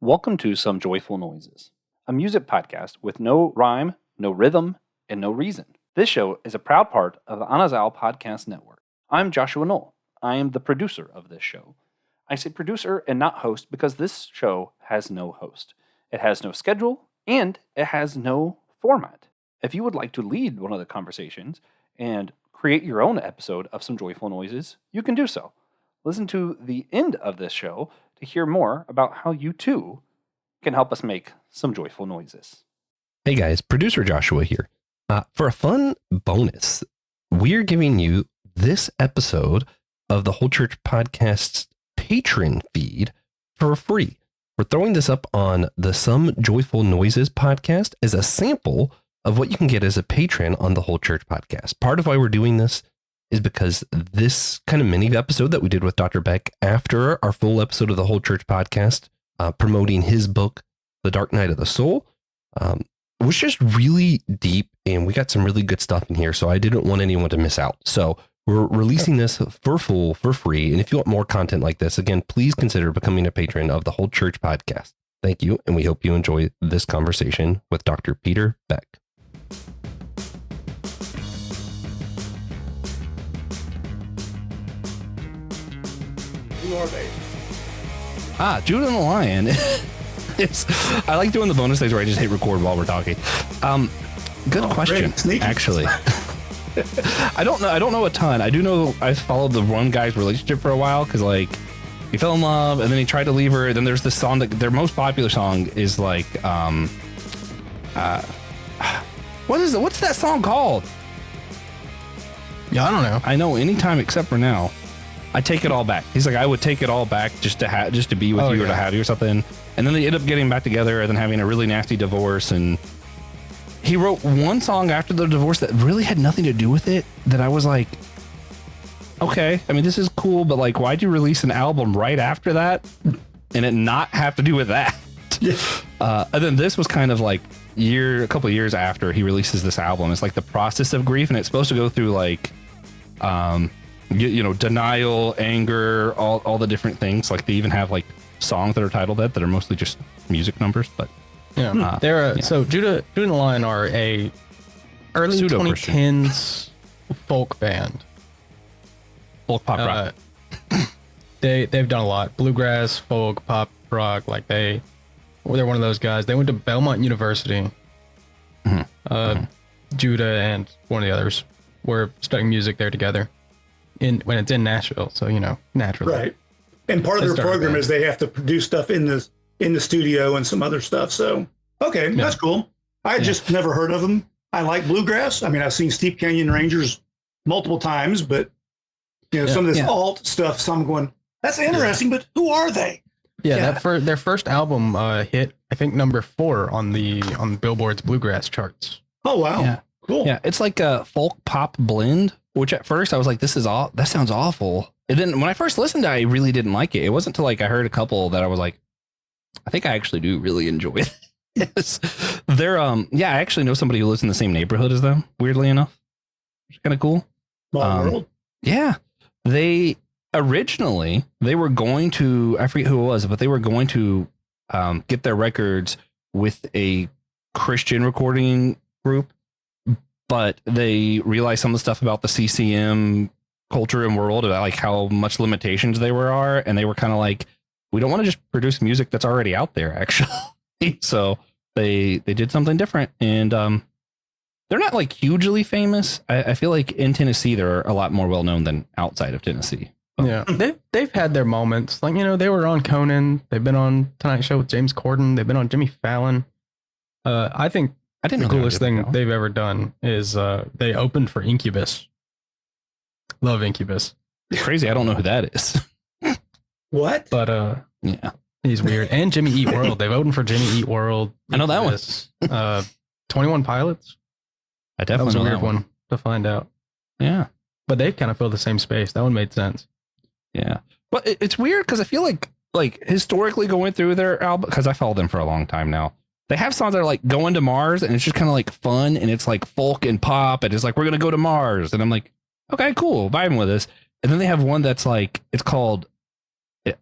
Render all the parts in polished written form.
Welcome to Some Joyful Noises, a music podcast with no rhyme, no rhythm, and no reason. This show is a proud part of the Anazal Podcast Network. I'm Joshua Noel. I am the producer of this show. I say producer and not host because this show has no host. It has no schedule, and it has no format. If you would like to lead one of the conversations and create your own episode of Some Joyful Noises, you can do so. Listen to the end of this show to hear more about how you too can help us make some joyful noises. Hey guys, producer Joshua here. For a fun bonus, we're giving you this episode of the Whole Church Podcast's patron feed for free. We're throwing this up on the Some Joyful Noises podcast as a sample of what you can get as a patron on the Whole Church Podcast. Part of why we're doing this is because this kind of mini episode that we did with Dr. Beck after our full episode of the Whole Church Podcast, promoting his book, The Dark Night of the Soul, was just really deep, and we got some really good stuff in here, so I didn't want anyone to miss out. So we're releasing this for free, and if you want more content like this, again, please consider becoming a patron of the Whole Church Podcast. Thank you, and we hope you enjoy this conversation with Dr. Peter Beck. Who are they? Judah and the Lion. I like doing the bonus things where I just hit record while we're talking. Good question, actually. I don't know a ton. I do know I followed the one guy's relationship for a while because like he fell in love and then he tried to leave her. Then there's this song that their most popular song is like what's that song called? Yeah, I don't know. I know anytime except for now. I take it all back. He's like, I would take it all back just to be with you or to have you or something. And then they end up getting back together and then having a really nasty divorce. And he wrote one song after the divorce that really had nothing to do with it. That I was like, okay, I mean, this is cool, but like, why'd you release an album right after that and it not have to do with that? Yeah. And then this was kind of like a couple of years after he releases this album. It's like the process of grief, and it's supposed to go through like, you know, denial, anger, all the different things. Like they even have like songs that are titled that are mostly just music numbers. But yeah, so Judah and the Lion are a early 2010s folk band, folk pop rock. They've done a lot: bluegrass, folk, pop rock. Like they're one of those guys. They went to Belmont University. Mm-hmm. Judah and one of the others were studying music there together. When it's in Nashville, so you know, naturally. Right. And part of their program is they have to produce stuff in the studio and some other stuff. So that's cool. I just never heard of them. I like bluegrass. I mean, I've seen Steep Canyon Rangers multiple times, but you know, some of this alt stuff. So I'm going, that's interesting, but who are they? Yeah. Their first album hit, I think, number 4 on Billboard's bluegrass charts. Oh wow. Yeah. Cool. Yeah, it's like a folk pop blend, which at first I was like, that sounds awful. And then when I first listened, I really didn't like it. It wasn't until like I heard a couple that I was like, I think I actually do really enjoy it. Yes. They're I actually know somebody who lives in the same neighborhood as them, weirdly enough. Which is kind of cool. Small world. Yeah. They were going to, I forget who it was, but they were going to get their records with a Christian recording group. But they realized some of the stuff about the CCM culture and world, about like how much limitations they are. And they were kind of like, we don't want to just produce music that's already out there, actually. So they did something different. And they're not like hugely famous. I feel like in Tennessee, they're a lot more well known than outside of Tennessee. Yeah, they've had their moments. Like, you know, they were on Conan. They've been on Tonight Show with James Corden. They've been on Jimmy Fallon. I think the coolest thing they've ever done is they opened for Incubus. Love Incubus. Crazy. I don't know who that is. What? But yeah, he's weird. And Jimmy Eat World. They've opened for Jimmy Eat World. I know that one. 21 Pilots. I definitely know that was a weird one to find out. Yeah, but they kind of fill the same space. That one made sense. Yeah, but it's weird because I feel like historically going through their album, because I followed them for a long time now. They have songs that are like Going to Mars, and it's just kind of like fun, and it's like folk and pop, and it's like, we're going to go to Mars. And I'm like, okay, cool, vibing with this. And then they have one that's like, it's called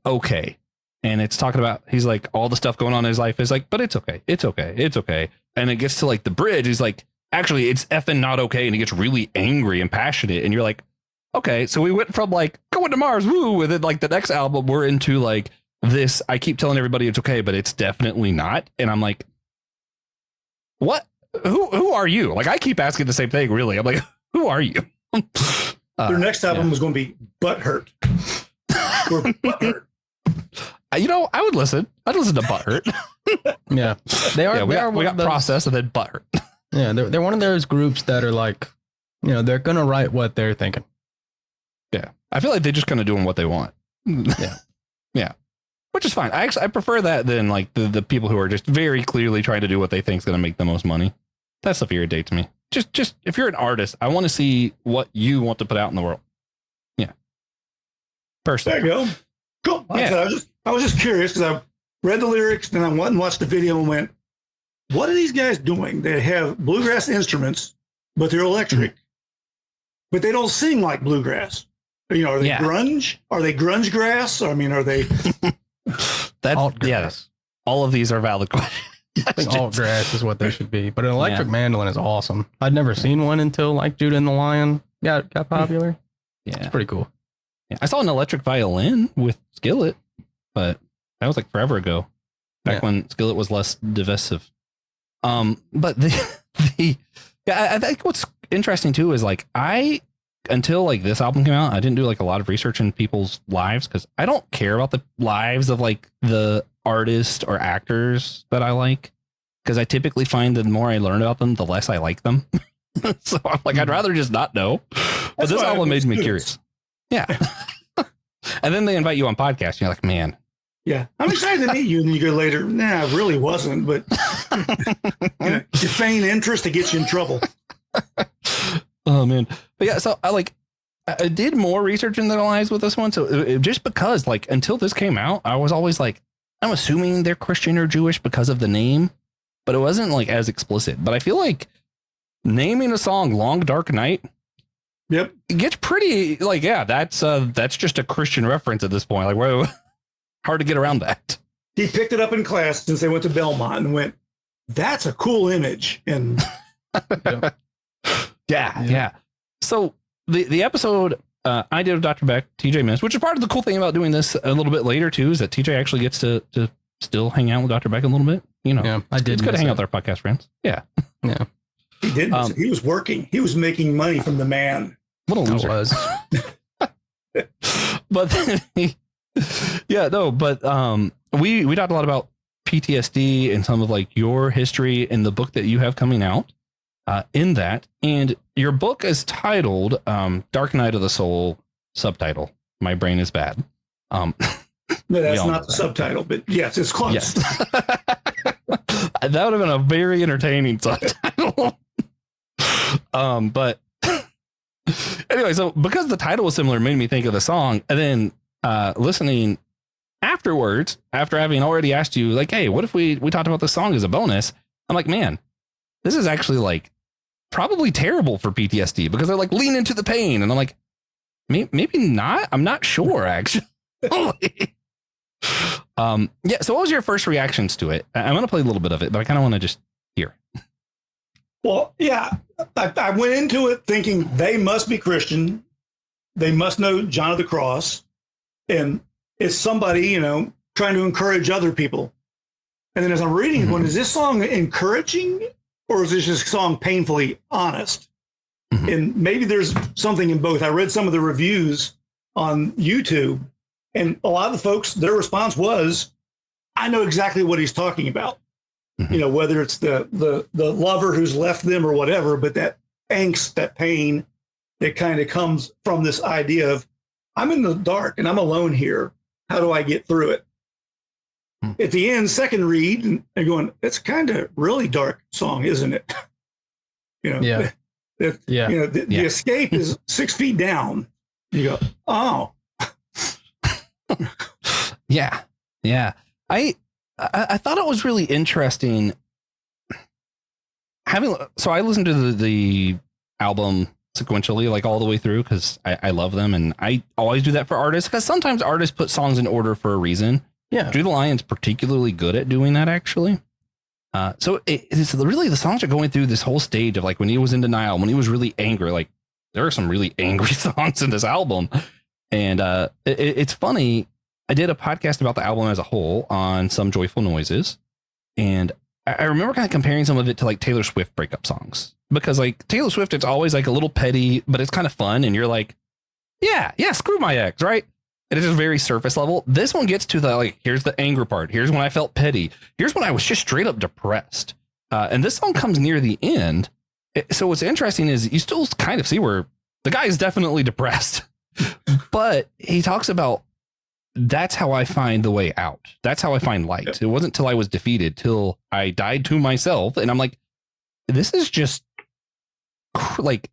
Okay. and it's talking about, he's like, all the stuff going on in his life is like, but it's okay. It's okay. It's okay. And it gets to like the bridge. He's like, actually, it's effing not okay. And he gets really angry and passionate. And you're like, okay, so we went from like going to Mars, woo, and then like the next album, we're into like this. I keep telling everybody it's okay, but it's definitely not. And I'm like, what? Who are you? Like, I keep asking the same thing, really. I'm like, who are you? Their next album was going to be Butthurt. Or Butthurt. You know, I would listen. I'd listen to Butthurt. Yeah, they are. Yeah, we got Process and then Butthurt. Yeah, they're one of those groups that are like, you know, they're gonna write what they're thinking. Yeah, I feel like they're just kind of doing what they want. Yeah, yeah, which is fine. I prefer that than like the people who are just very clearly trying to do what they think is going to make the most money. That stuff irritates me. Just if you're an artist, I want to see what you want to put out in the world. Yeah, personally. There you go. Cool. Like I said, I was just curious because I read the lyrics and I went and watched the video and went, what are these guys doing? They have bluegrass instruments, but they're electric. But they don't sing like bluegrass. You know, are they grunge? Are they grunge grass? I mean, are they? That's yes. All of these are valid questions. I think alt grass is what they should be. But an electric mandolin is awesome. I'd never seen one until like Judah and the Lion got popular. Yeah, it's pretty cool. Yeah, I saw an electric violin with Skillet, but that was like forever ago. Back when Skillet was less divisive. But I think what's interesting too is like until like this album came out, I didn't do like a lot of research in people's lives because I don't care about the lives of like the artists or actors that I like, because I typically find that the more I learn about them, the less I like them. So I'm like, I'd rather just not know. But this album made me curious. Yeah. And then they invite you on podcast and you're like, man. Yeah, I'm excited to meet you. And then you go later, nah, I really wasn't. But you feign interest to get you in trouble. Oh, man. But yeah, so I did more research in their lives with this one. So just because like until this came out, I was always like, I'm assuming they're Christian or Jewish because of the name, but it wasn't like as explicit. But I feel like naming a song Long Dark Night. Yep. It gets pretty like, yeah, that's just a Christian reference at this point. Like, whoa. Hard to get around that. He picked it up in class since they went to Belmont and went, that's a cool image. And yeah. So the episode I did with Dr. Beck, TJ missed, which is part of the cool thing about doing this a little bit later too, is that TJ actually gets to still hang out with Dr. Beck a little bit. You know, yeah, I did. It's good to hang out with our podcast friends. Yeah. Yeah. He didn't. He was working. He was making money from the man. What a loser. But then yeah, no, but we talked a lot about PTSD and some of like your history in the book that you have coming out in that. And your book is titled Dark Night of the Soul, subtitle, My Brain is Bad. No, that's not the subtitle, but yes, it's close. Yes. That would have been a very entertaining subtitle. But anyway, so because the title was similar, it made me think of the song. And then listening afterwards, after having already asked you like, hey, what if we talked about this song as a bonus? I'm like, man, this is actually like probably terrible for PTSD because they're like lean into the pain. And I'm like, maybe not. I'm not sure actually. Yeah. So what was your first reactions to it? I'm going to play a little bit of it, but I kind of want to just hear. Well, yeah, I went into it thinking they must be Christian. They must know John of the Cross. And it's somebody, you know, trying to encourage other people. And then as I'm reading it, is this song encouraging or is this just song painfully honest? And maybe there's something in both. I read some of the reviews on YouTube and a lot of the folks, their response was, I know exactly what he's talking about. You know, whether it's the lover who's left them or whatever, but that angst, that pain that kind of comes from this idea of I'm in the dark and I'm alone here. How do I get through it? At the end, second read, and going, it's kind of really dark song, isn't it? You know, yeah. You know, the escape is 6 feet down. You go, oh, yeah. I thought it was really interesting so I listened to the album sequentially, like all the way through, because I love them. And I always do that for artists, because sometimes artists put songs in order for a reason. Yeah. Judah Lyon's particularly good at doing that, actually. So it's really, the songs are going through this whole stage of like when he was in denial, when he was really angry. Like there are some really angry songs in this album. And it's funny. I did a podcast about the album as a whole on Some Joyful Noises. And I remember kind of comparing some of it to like Taylor Swift breakup songs, because like Taylor Swift, it's always like a little petty, but it's kind of fun. And you're like, yeah, screw my ex, right? And it's just very surface level. This one gets to the like, here's the anger part. Here's when I felt petty. Here's when I was just straight up depressed. And this song comes near the end. So what's interesting is you still kind of see where the guy is definitely depressed, but he talks about, that's how I find the way out. That's how I find light. Yep. It wasn't till I was defeated, till I died to myself. And I'm like, this is just like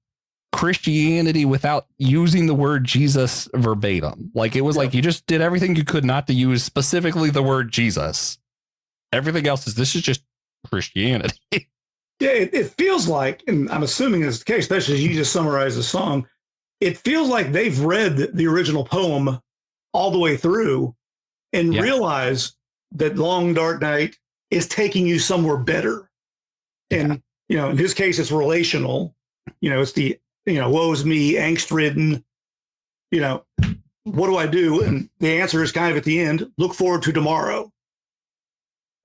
Christianity without using the word Jesus verbatim. Like it was like you just did everything you could not to use specifically the word Jesus. Everything else is, this is just Christianity. Yeah, it feels like, and I'm assuming it's the case, especially as you just summarized the song, it feels like they've read the original poem all the way through and realize that Long Dark Night is taking you somewhere better. And, in his case, it's relational. It's the, woe's me, angst-ridden, what do I do? And the answer is kind of at the end, look forward to tomorrow.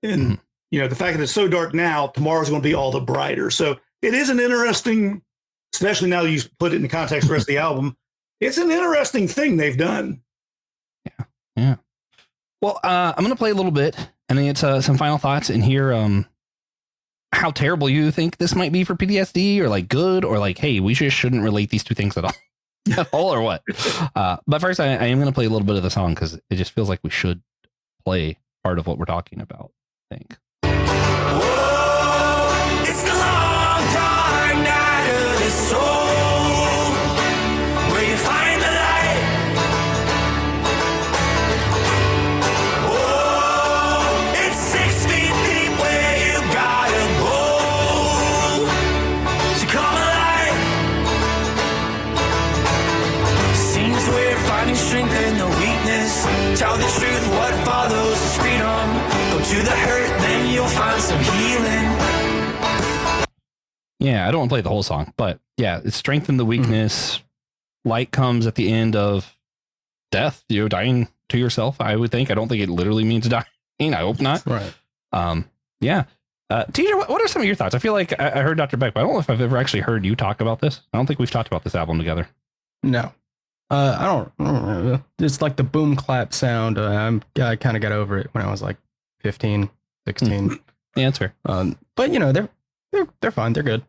And, the fact that it's so dark now, tomorrow's going to be all the brighter. So it is an interesting, especially now that you put it in the context of the rest of the album, it's an interesting thing they've done. Yeah. Well, I'm going to play a little bit and then it's some final thoughts in here. How terrible you think this might be for PTSD, or like good, or like, hey, we just shouldn't relate these two things at all, or what? But first, I am going to play a little bit of the song because it just feels like we should play part of what we're talking about, I think. Whoa, it's the long dark night of the soul, where you find the light. Whoa, it's 6 feet deep where you gotta go to come alive. Seems we're finding strength in the weakness. Tell the truth, what follows is freedom. Go to the hurt, then you'll find some healing. Yeah, I don't want to play the whole song, but yeah, it's strength in the weakness. Light comes at the end of death, dying to yourself, I would think. I don't think it literally means dying. I hope not. Right. Yeah. TJ, what are some of your thoughts? I feel like I heard Dr. Beck, but I don't know if I've ever actually heard you talk about this. I don't think we've talked about this album together. No. I don't. It's like the boom clap sound. I kind of got over it when I was like 15, 16. Yeah, that's fair. But they're fine. They're good.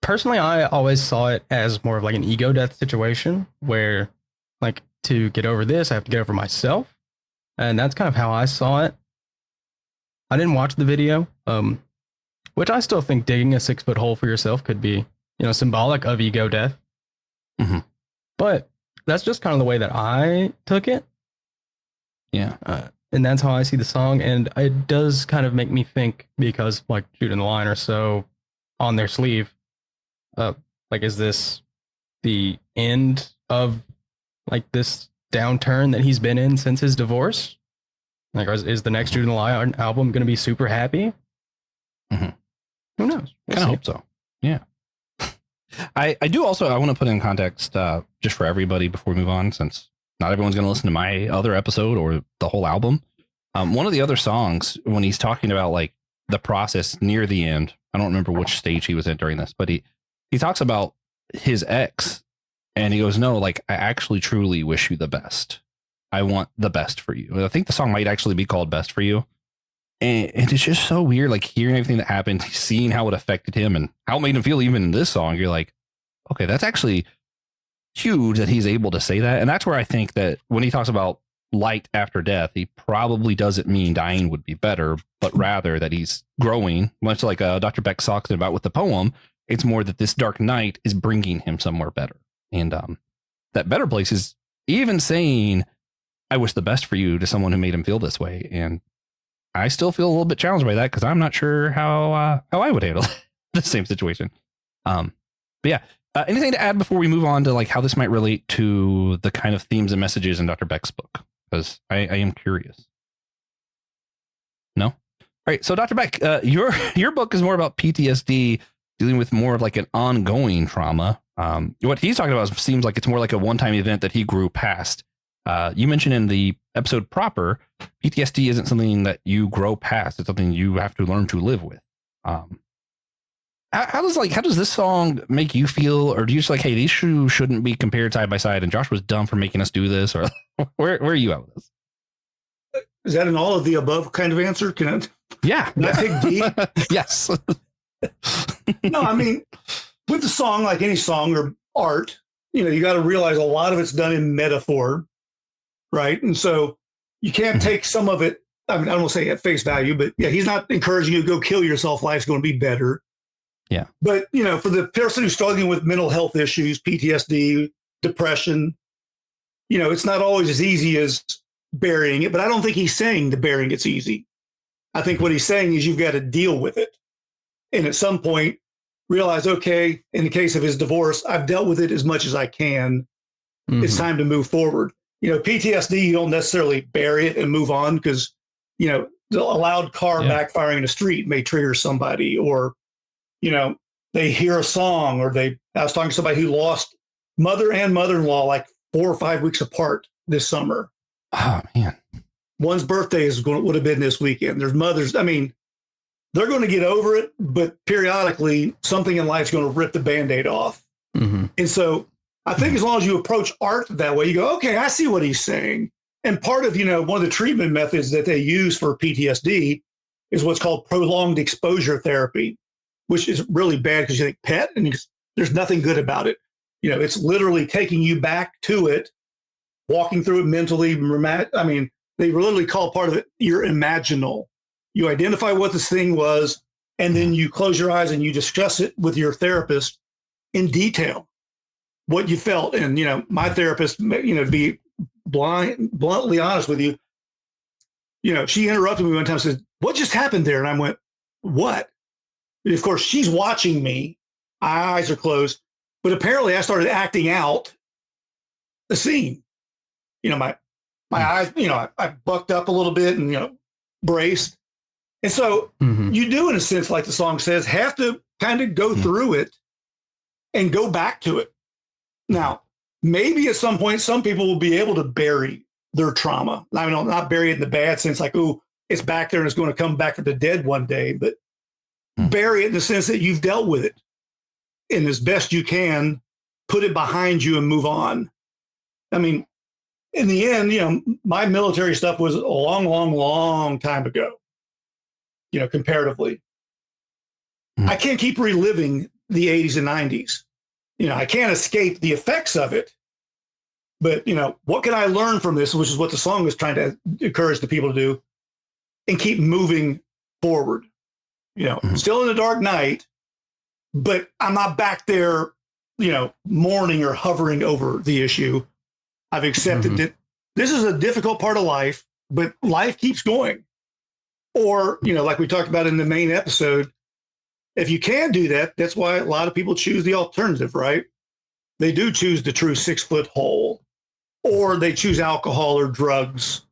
Personally, I always saw it as more of like an ego death situation where, like, to get over this, I have to get over myself, and that's kind of how I saw it. I didn't watch the video, which I still think digging a 6-foot hole for yourself could be, symbolic of ego death. Mm-hmm. But that's just kind of the way that I took it. Yeah. And that's how I see the song. And it does kind of make me think, because like Jude and the Lion are so on their sleeve. Like, is this the end of like this downturn that he's been in since his divorce? Like, is the next Jude and the Lion album going to be super happy? Mm-hmm. Who knows? Kind of hope so. Yeah. I do also, I want to put in context just for everybody before we move on, since not everyone's going to listen to my other episode or the whole album. One of the other songs, when he's talking about like the process near the end, I don't remember which stage he was in during this, but he talks about his ex and he goes, no, like, I actually truly wish you the best. I want the best for you. And I think the song might actually be called Best for You. And it's just so weird, like hearing everything that happened, seeing how it affected him and how it made him feel even in this song. You're like, okay, that's actually huge that he's able to say that. And that's where I think that when he talks about light after death, he probably doesn't mean dying would be better, but rather that he's growing, much like Dr. Beck talks about with the poem. It's more that this dark night is bringing him somewhere better. And that better place is even saying, I wish the best for you to someone who made him feel this way. And I still feel a little bit challenged by that because I'm not sure how I would handle the same situation. But yeah, anything to add before we move on to like how this might relate to the kind of themes and messages in Dr. Beck's book? Because I am curious. No? All right. So Dr. Beck, your book is more about PTSD, dealing with more of like an ongoing trauma. What he's talking about seems like it's more like a one-time event that he grew past. You mentioned in the episode proper, PTSD isn't something that you grow past. It's something you have to learn to live with. How does this song make you feel? Or do you just like, hey, these shoes shouldn't be compared side by side, and Josh was dumb for making us do this? Or where are you at with this? Is that an all of the above kind of answer? Can I take deep? Yes. No, I mean, with the song, like any song or art, you got to realize a lot of it's done in metaphor, right? And so you can't take some of it. I mean, I don't want to say at face value, but yeah, he's not encouraging you to go kill yourself. Life's going to be better. Yeah. But, for the person who's struggling with mental health issues, PTSD, depression, it's not always as easy as burying it, but I don't think he's saying the burying it's easy. I think what he's saying is you've got to deal with it. And at some point, realize, okay, in the case of his divorce, I've dealt with it as much as I can. Mm-hmm. It's time to move forward. PTSD, you don't necessarily bury it and move on because, a loud car backfiring in the street may trigger somebody, or, they hear a song, or I was talking to somebody who lost mother and mother-in-law like 4 or 5 weeks apart this summer. Oh, man. One's birthday would have been this weekend. There's mothers. I mean, they're going to get over it, but periodically something in life's going to rip the Band-Aid off. Mm-hmm. And so I think as long as you approach art that way, you go, okay, I see what he's saying. And part of, one of the treatment methods that they use for PTSD is what's called prolonged exposure therapy, which is really bad because you think pet and there's nothing good about it. It's literally taking you back to it, walking through it mentally. I mean, they literally call part of it your imaginal. You identify what this thing was, and then you close your eyes and you discuss it with your therapist in detail, what you felt. And, my therapist, to be bluntly honest with you, she interrupted me one time and said, what just happened there? And I went, what? And of course, she's watching me. My eyes are closed. But apparently I started acting out the scene. My eyes, I bucked up a little bit and, braced. And so you do, in a sense, like the song says, have to kind of go through it and go back to it. Now, maybe at some point, some people will be able to bury their trauma. I mean, not bury it in the bad sense, like, oh, it's back there and it's going to come back from the dead one day, but bury it in the sense that you've dealt with it. And as best you can, put it behind you and move on. I mean, in the end, my military stuff was a long, long, long time ago. Comparatively. I can't keep reliving the 80s and 90s. I can't escape the effects of it. But, what can I learn from this, which is what the song is trying to encourage the people to do, and keep moving forward. Still in the dark night, but I'm not back there, mourning or hovering over the issue. I've accepted that this is a difficult part of life, but life keeps going. Or, like we talked about in the main episode, if you can do that, that's why a lot of people choose the alternative, right? They do choose the true 6-foot hole, or they choose alcohol or drugs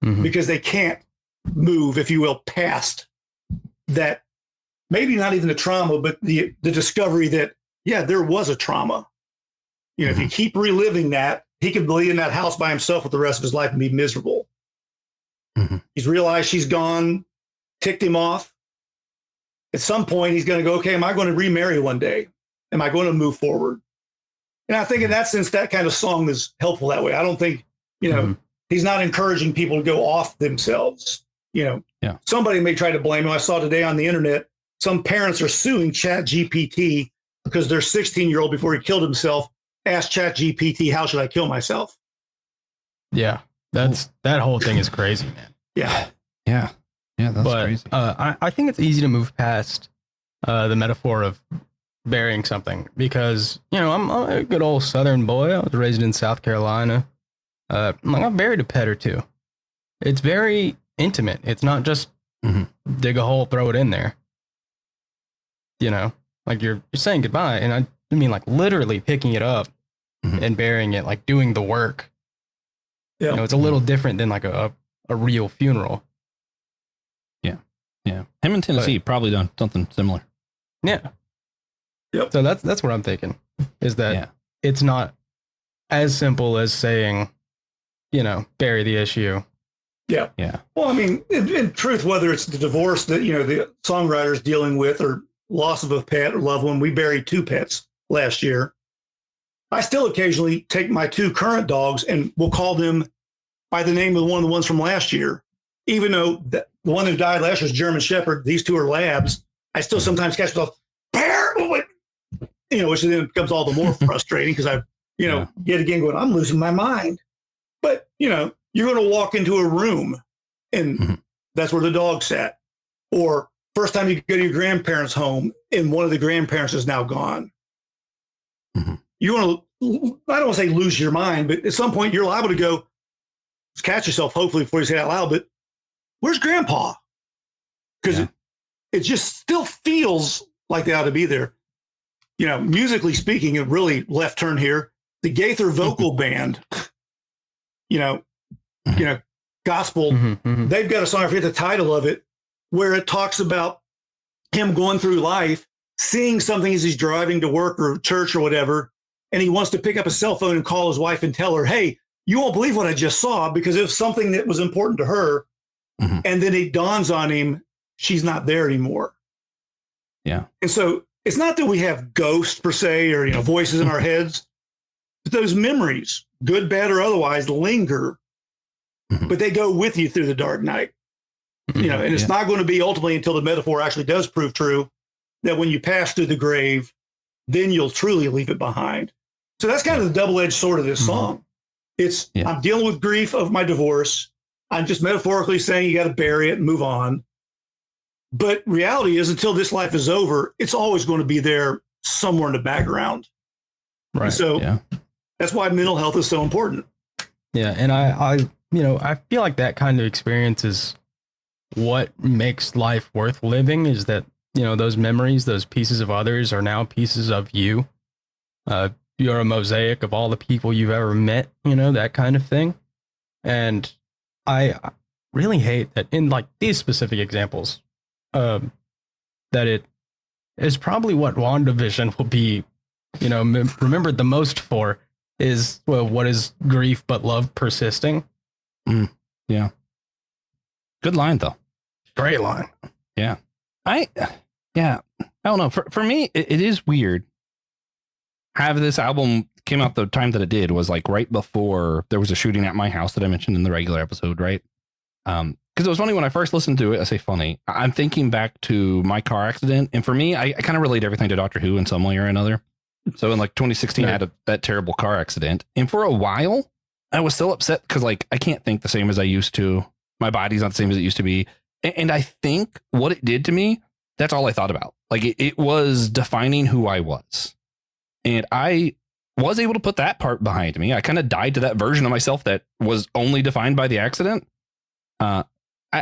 because they can't move, if you will, past that. Maybe not even the trauma, but the discovery that, yeah, there was a trauma. If you keep reliving that, he could be in that house by himself for the rest of his life and be miserable. He's realized she's gone, ticked him off. At some point, he's going to go, okay, am I going to remarry one day? Am I going to move forward? And I think in that sense, that kind of song is helpful that way. I don't think, he's not encouraging people to go off themselves. Somebody may try to blame him. I saw today on the internet, some parents are suing ChatGPT because their 16-year-old, before he killed himself, asked ChatGPT, how should I kill myself? Yeah, that whole thing is crazy, man. Yeah. That's crazy. I think it's easy to move past the metaphor of burying something because, I'm a good old Southern boy. I was raised in South Carolina. I've buried a pet or two. It's very intimate. It's not just dig a hole, throw it in there. Like you're saying goodbye. And I mean, like literally picking it up and burying it, like doing the work. Yeah. You know, it's a little different than like a real funeral. Yeah. Him in Tennessee probably done something similar. Yeah. Yep. So that's what I'm thinking, is that it's not as simple as saying, you know, bury the issue. Yeah. Yeah. Well, I mean, in truth, whether it's the divorce that, you know, the songwriter's dealing with or loss of a pet or loved one, we buried 2 pets last year. I still occasionally take my 2 current dogs and we'll call them by the name of one of the ones from last year. Even though the one who died last year was German Shepherd, these 2 are labs. I still sometimes catch myself, bear, you know, which then becomes all the more frustrating because I, you know, yet again going, I'm losing my mind. But, you know, you're going to walk into a room and that's where the dog sat. Or first time you go to your grandparents' home and one of the grandparents is now gone. You're going to, I don't want to say lose your mind, but at some point you're liable to go, catch yourself, hopefully, before you say it out loud, but where's Grandpa? Because it just still feels like they ought to be there. You know, musically speaking, a really left turn here. The Gaither Vocal Band, you know, gospel, they've got a song, I forget the title of it, where it talks about him going through life, seeing something as he's driving to work or church or whatever, and he wants to pick up a cell phone and call his wife and tell her, hey, you won't believe what I just saw, because it was something that was important to her. And then it dawns on him, she's not there anymore. Yeah. And so it's not that we have ghosts per se, or, you know, voices in our heads, but those memories, good, bad, or otherwise, linger, but they go with you through the dark night. You know, and it's not going to be ultimately until the metaphor actually does prove true that when you pass through the grave, then you'll truly leave it behind. So that's kind of the double-edged sword of this song. It's, I'm dealing with grief of my divorce. I'm just metaphorically saying you got to bury it and move on. But reality is, until this life is over, it's always going to be there somewhere in the background. Right. And so that's why mental health is so important. Yeah. And I, you know, I feel like that kind of experience is what makes life worth living, is that, you know, those memories, those pieces of others are now pieces of you. You're a mosaic of all the people you've ever met, you know, that kind of thing. And I really hate that in like these specific examples, that it is probably what WandaVision will be, you know, remembered the most for is, well, what is grief but love persisting? Yeah. Good line, though. Great line. Yeah. I don't know. For me, it is weird. Have this album came out the time that it did was like right before there was a shooting at my house that I mentioned in the regular episode, right? Because it was funny when I first listened to it. I say funny. I'm thinking back to my car accident, and for me, I kind of relate everything to Doctor Who in some way or another. So in like 2016, I had that terrible car accident, and for a while, I was so upset because like I can't think the same as I used to. My body's not the same as it used to be, and I think what it did to me, that's all I thought about. Like it was defining who I was. And I was able to put that part behind me. I kind of died to that version of myself that was only defined by the accident. I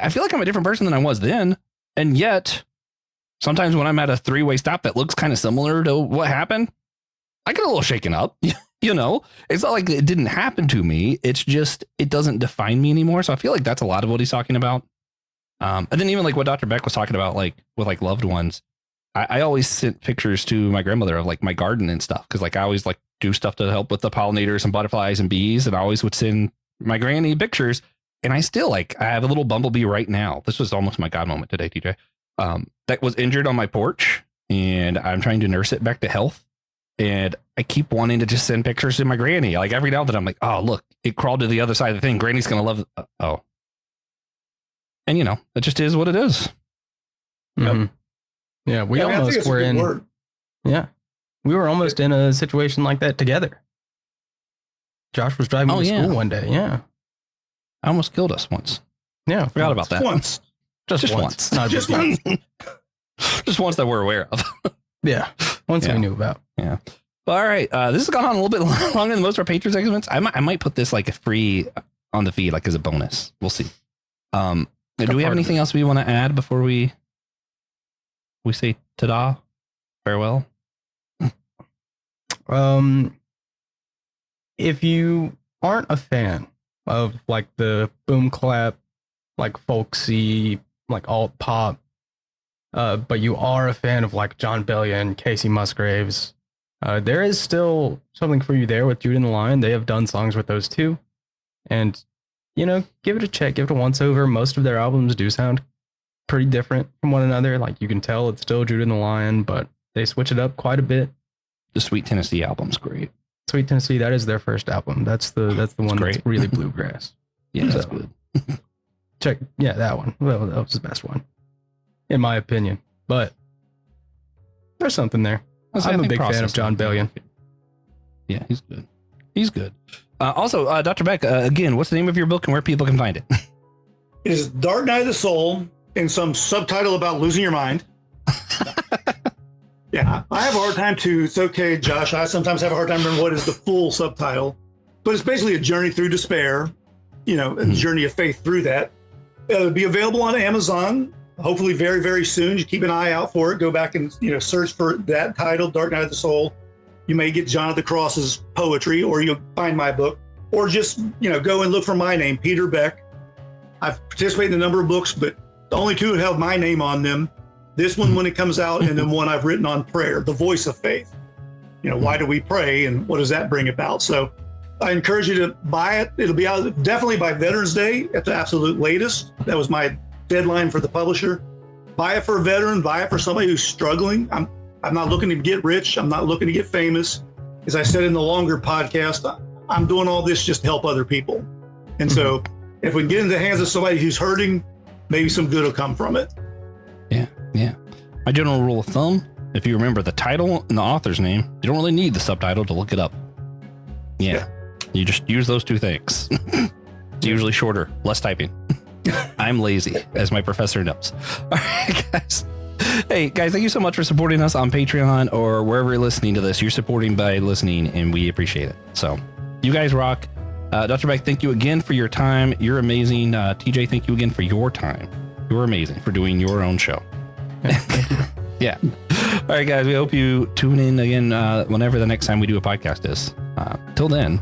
feel like I'm a different person than I was then. And yet, sometimes when I'm at a 3-way stop that looks kind of similar to what happened, I get a little shaken up. You know, it's not like it didn't happen to me. It's just, it doesn't define me anymore. So I feel like that's a lot of what he's talking about. And then even like what Dr. Beck was talking about, like with like loved ones. I always sent pictures to my grandmother of like my garden and stuff. Cause like I always like do stuff to help with the pollinators and butterflies and bees. And I always would send my granny pictures. And I still like, I have a little bumblebee right now. This was almost my God moment today, TJ. That was injured on my porch and I'm trying to nurse it back to health. And I keep wanting to just send pictures to my granny. Like every now and then I'm like, oh, look, it crawled to the other side of the thing. Granny's going to love it. Oh. And you know, it just is what it is. Yep. Yeah, we almost were in. Word. Yeah, we were almost in a situation like that together. Josh was driving me to school one day. Yeah, I almost killed us once. Yeah, forgot about that. Once, just once, not just once. Just once that we're aware of. Yeah, once we knew about. Yeah. All right, this has gone on a little bit longer than most of our Patreon segments. I might put this like a free on the feed, like as a bonus. We'll see. Do we have anything else we want to add before we say ta-da, farewell? If you aren't a fan of like the boom clap, like folksy, like alt pop. But you are a fan of like John Bellion, Casey Musgraves. There is still something for you there with Jude and the Lion. They have done songs with those too. And, give it a check, give it a once over. Most of their albums do sound pretty different from one another. Like you can tell it's still Jude and the Lion, but they switch it up quite a bit. The Sweet Tennessee album's great. Sweet Tennessee, that is their first album. That's the one great. that's really bluegrass. Yeah, that's good. Check, yeah, that one. Well, that was the best one, in my opinion. But there's something there. I'm a big fan of John Bellion. Yeah, he's good. He's good. Also, Dr. Beck, again, what's the name of your book and where people can find it? It is Dark Night of the Soul in some subtitle about losing your mind. Yeah, I have a hard time it's okay, Josh. I sometimes have a hard time remembering what is the full subtitle, but it's basically a journey through despair, a journey of faith through that. It'll be available on Amazon, hopefully very, very soon. You keep an eye out for it. Go back and, search for that title, Dark Night of the Soul. You may get John of the Cross's poetry, or you'll find my book, or just, go and look for my name, Peter Beck. I've participated in a number of books, but the only two have my name on them. This one when it comes out, and then one I've written on prayer, the voice of faith. Why do we pray, and what does that bring about? So I encourage you to buy it. It'll be out definitely by Veterans Day at the absolute latest. That was my deadline for the publisher. Buy it for a veteran, buy it for somebody who's struggling. I'm not looking to get rich. I'm not looking to get famous. As I said in the longer podcast, I'm doing all this just to help other people. And so if we can get into the hands of somebody who's hurting, maybe some good will come from it. Yeah. My general rule of thumb, if you remember the title and the author's name, you don't really need the subtitle to look it up. Yeah. You just use those two things. It's usually shorter, less typing. I'm lazy, as my professor knows. All right, guys. Hey, guys, thank you so much for supporting us on Patreon or wherever you're listening to this. You're supporting by listening, and we appreciate it. So you guys rock. Dr. Beck, thank you again for your time. You're amazing. TJ, thank you again for your time. You're amazing for doing your own show. Yeah. All right, guys, we hope you tune in again whenever the next time we do a podcast is. Till then,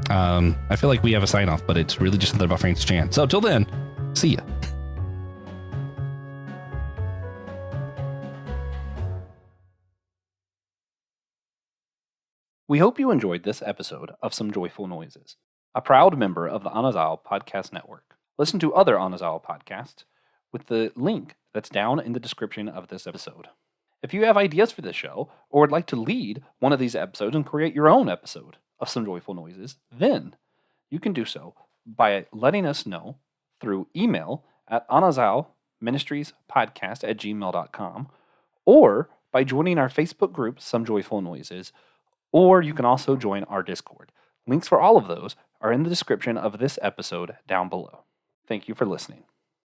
I feel like we have a sign off, but it's really just something about Frank's chant. So till then, see ya. We hope you enjoyed this episode of Some Joyful Noises, a proud member of the Anazal Podcast Network. Listen to other Anazal podcasts with the link that's down in the description of this episode. If you have ideas for this show, or would like to lead one of these episodes and create your own episode of Some Joyful Noises, then you can do so by letting us know through email at anazalministriespodcast@gmail.com, or by joining our Facebook group, Some Joyful Noises, or you can also join our Discord. Links for all of those are in the description of this episode down below. Thank you for listening.